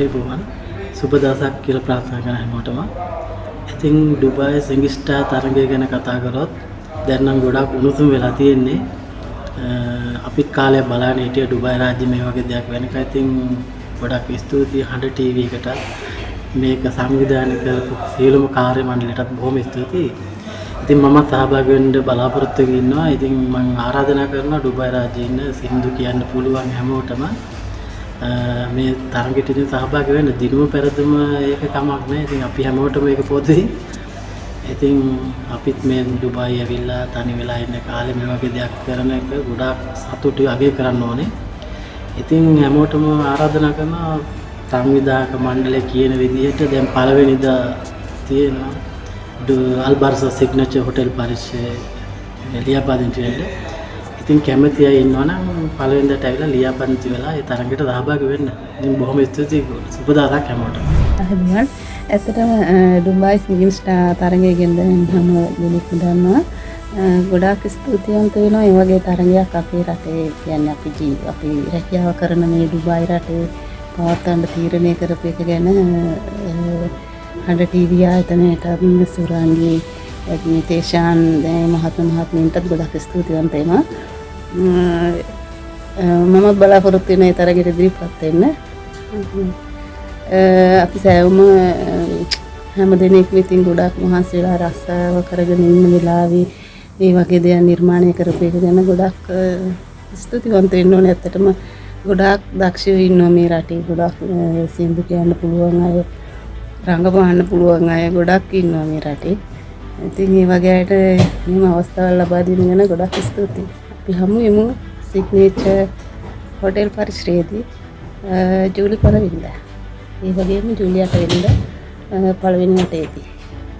ආයුබෝවන් සුබ දවසක් කියලා ප්‍රාර්ථනා කරන හැමෝටම. ඉතින් ඩුබායි සිංගස්ටා තරගය ගැන කතා කරොත් දැන් නම් ගොඩාක් උණුසුම් වෙලා තියෙන්නේ. අපිත් කාලයක් බලන්න හිටිය ඩුබායි රාජ්‍යයේ මේ වගේ දෙයක් වෙනකන්. ඉතින් ගොඩාක් ස්තුතියි හඬ ටීවී එකට මේක සංවිධානය කරපු සියලුම කාර්ය මණ්ඩලයටත් බොහොම ස්තුතියි. ඉතින් මම සහභාගී වෙන්න බලාපොරොත්තු වෙ ඉන්නවා. ඉතින් මම ආරාධනා කරනවා ඩුබායි රාජ්‍යයේ ඉන්න සින්දු කියන්න පුළුවන් හැමෝටම මේ තරගෙට ඉතින් සහභාගී වෙන්න. දිනුම පෙරදුම ඒක කමක් නැහැ. ඉතින් අපි හැමෝටම මේක පොදුයි. ඉතින් අපිත් මේ ඩුබායි ඇවිල්ලා තනි වෙලා ඉන්න කාලේ මේ වගේ දෙයක් කරන එක ගොඩාක් සතුටුයි අගය කරන්න ඕනේ. ඉතින් හැමෝටම ආරාධනා කරනවා සංවිධායක මණ්ඩලය කියන විදිහට දැන් පළවෙනිදා තියෙනවා අල්බර්ස සිග්නේචර් හොටෙල් පරිශ්‍රයේ ලියාපදිංචි වෙන්න. ඉතින් කැමති අය ඉන්නවනම් පළවෙනිදාට ඇවිල්ලා ලියාපදිංචි වෙලා ඒ තරඟයට සහභාගී වෙන්න. ඉතින් බොහොම ස්තුතියි. සුබ දවසක් හැමෝටම. අහදුවන් ඇත්තටම ඩුබායි සිංගස්ටා තරඟය ගැන හැම දෙනෙක්ම දන්නවා. ගොඩාක් ස්තුතිවන්ත වෙනවා මේ වගේ තරඟයක් අපේ රටේ කියන්නේ අපි රැකියාව කරන මේ ඩුබායි රටේ පවත්වන්න තීරණය කරපු එක ගැන හඬ ටීවී ආයතනයට සුරංගී තේෂාන් මහත්මීන්ටත් ගොඩක් ස්තුතිවන්ත වෙනවා. මම බලාපොරොත්තු වෙන ඒ තරගෙට ඉදිරිපත් වෙන්න. අපි සෑවම හැම දෙනෙක්ම ඉතින් ගොඩක් මහන්සි වෙලා රස්සාව කරගෙන ඉන්න වෙලාවේ මේ වගේ දේවල් නිර්මාණය කරපු එක ගැන ගොඩක් ස්තුතිවන්ත වෙන්න ඕනේ. ඇත්තටම ගොඩාක් දක්ෂයෝ ඉන්නවා මේ රටේ. ගොඩක් සින්දු කියන්න පුළුවන් අය, රංගපාන්න පුළුවන් අය ගොඩක් ඉන්නවා මේ රටේ. ඉතින් මේ වගේ අයට මෙහෙම අවස්ථාවක් ලබා දෙන ගැන ගොඩක් ස්තුතියි. අපි හමු වෙමු සිග්නේචර් හොටෙල් පරිශ්‍රයේදී ජූලි 1 වෙනිදා. ඒ වගේම ජූලි 8 වෙනිදා පළවෙනි වටේදී.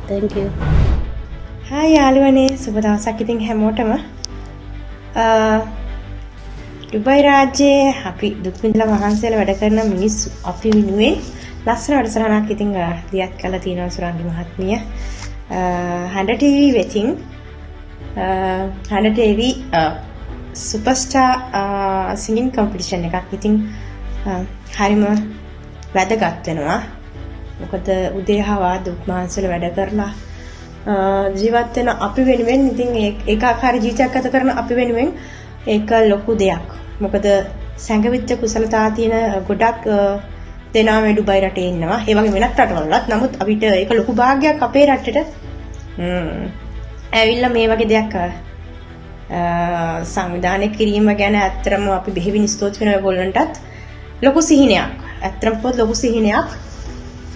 Thank you. හායි යාළුවනේ සුබ දවසක් ඉතින් හැමෝටම. ඩුබායි රාජ්‍යයේ අපි දුක් විඳලා මහන්සියලා වැඩ කරන මිනිස්සු අපි වෙනුවෙන් ලස්සන වැඩසටහනක් ඉතින් දියත් කළා තියෙනවා සුරංගි මහත්මිය. හඬ ටීවී වෙතින් හඬ ටීවී සුපර්ස්ටාර් සිංගින් කොම්පිටිෂන් එකක් ඉතින් හරිම වැදගත් වෙනවා. මොකද උදේ හවා දුක් මහන්සියලා වැඩ කරලා ජීවත් වෙන අපි වෙනුවෙන් ඉතින් ඒකාකාරී ජීවිතයක් ගත කරන අපි වෙනුවෙන් ඒක ලොකු දෙයක්. මොකද සංගවිච්ච කුසලතා තියෙන ගොඩක් දෙනා මේ ඩුබායි රටේ ඉන්නවා. ඒ වගේ වෙනත් රටවලත්. නමුත් අපිට ඒක ලොකු භාග්යක් අපේ රටට ඇවිල්ලා මේ වගේ දෙයක් සංවිධානය කිරීම ගැන ඇත්තටම අපි බෙහෙවින් ස්තුති වෙනවා ඒගොල්ලන්ටත්. ලොකු සිහිනයක්. ඇත්තටම ලොකු සිහිනයක්.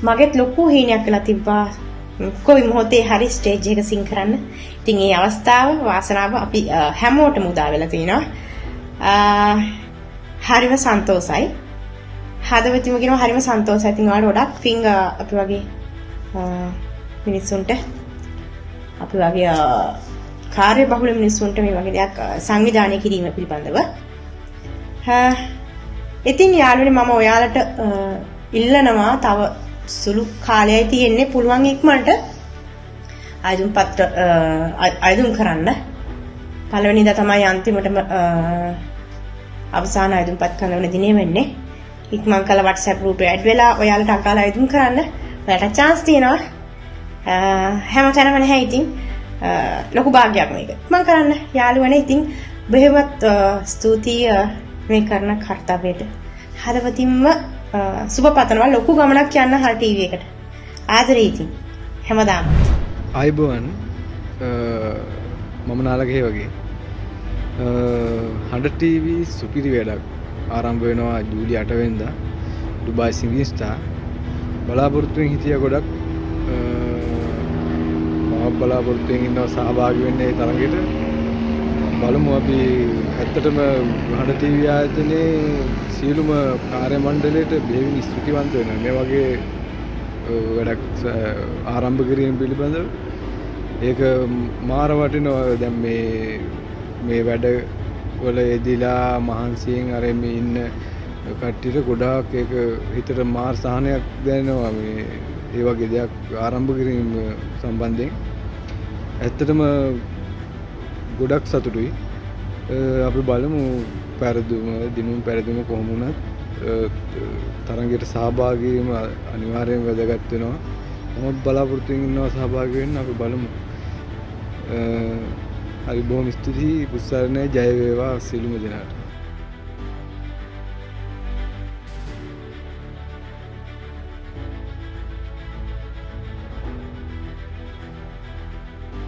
මගෙත් ලොකු හිණයක් වෙලා තිබ්බා. කොයි මොහොතේ හරි ස්ටේජ් එක සිං කරන්න. ඉතින් මේ අවස්ථාව වාසනාව අපි හැමෝටම උදා වෙලා තිනවා. හරිම සන්තෝසයි. හදවතින්ම කියනවා හරිම සන්තෝසයි. ඉතින් ඔයාලට ගොඩක් පිං අපි වගේ මිනිස්සුන්ට අපි වගේ කාර්ය බහුල මිනිස්සුන්ට මේ වගේ දෙයක් සංවිධානය කිරීම පිළිබඳව. ඉතින් යාළුවනේ මම ඔයාලට ඉල්ලනවා තව සුළු කාලයයි තියෙන්නේ පුළුවන් ඉක්මනට ආයුධම් කරන්න. පළවෙනිදා තමයි අන්තිමටම අවසාන ආයුධම්පත් කරන දිනේ වෙන්නේ. ඉක්මන් කළ WhatsApp group එකට ඇඩ් වෙලා ඔයාලට අකාලා ආයුධම් කරන්න. ඔයාලට chance තියෙනවා. හැමතැනම නැහැ ඉතින් ලොකු භාග්යක් මේක. ඉක්මන් කරන්න යාළුවනේ. ඉතින් බෙහෙවත් ස්තුතියි මේ කරන කාර්යයට. හදවතින්ම සුබ පතනවා. ලොකු ගමනක් යන්න හරි ටීවී එකට. ආදරේ ඉතින් හැමදාම. ආයිබෝවන් මම නාලගේ වගේ හඬ ටීවී සුපිරි වැඩක් ආරම්භ වෙනවා ජූලි 8 වෙනිදා ඩුබායි සිංගස්ටා. බලාපොරොත්තුෙන් හිටියා ගොඩක්. මම බලාපොරොත්තුෙන් ඉන්නවා සහභාගී වෙන්න ඒ තරඟෙට. බලමු අපි ඇත්තටම හඬ ටීවී ආයතනයේ සියලුම කාර්ය මණ්ඩලයට බෙහෙවින් ස්තුතිවන්ත වෙනවා. මේ වගේ වැඩක් ආරම්භ කිරීම පිළිබඳව ඒක මාර වටිනවා. දැන් මේ වැඩ වල යෙදিলা මහන්සියෙන් අර මේ ඉන්න කට්ටියට ගොඩාක් ඒක හිතට මාර සහනයක් දැනෙනවා. මේ ඒ වගේ දෙයක් ආරම්භ කිරීම සම්බන්ධයෙන් ඇත්තටම ගොඩක් සතුටුයි. අපි බලමු දිනුම් පෙරදුම කොහොම වුණත් තරගයට සහභාගී වීම අනිවාර්යයෙන්ම වැදගත් වෙනවා. මම බලාපොරොත්තු වෙනවා සහභාගී වෙන්න. අපි බලමු. හරි බොහොම ස්තුතියි පුස්සාරණේ ජය වේවා සියලුම දෙනාට.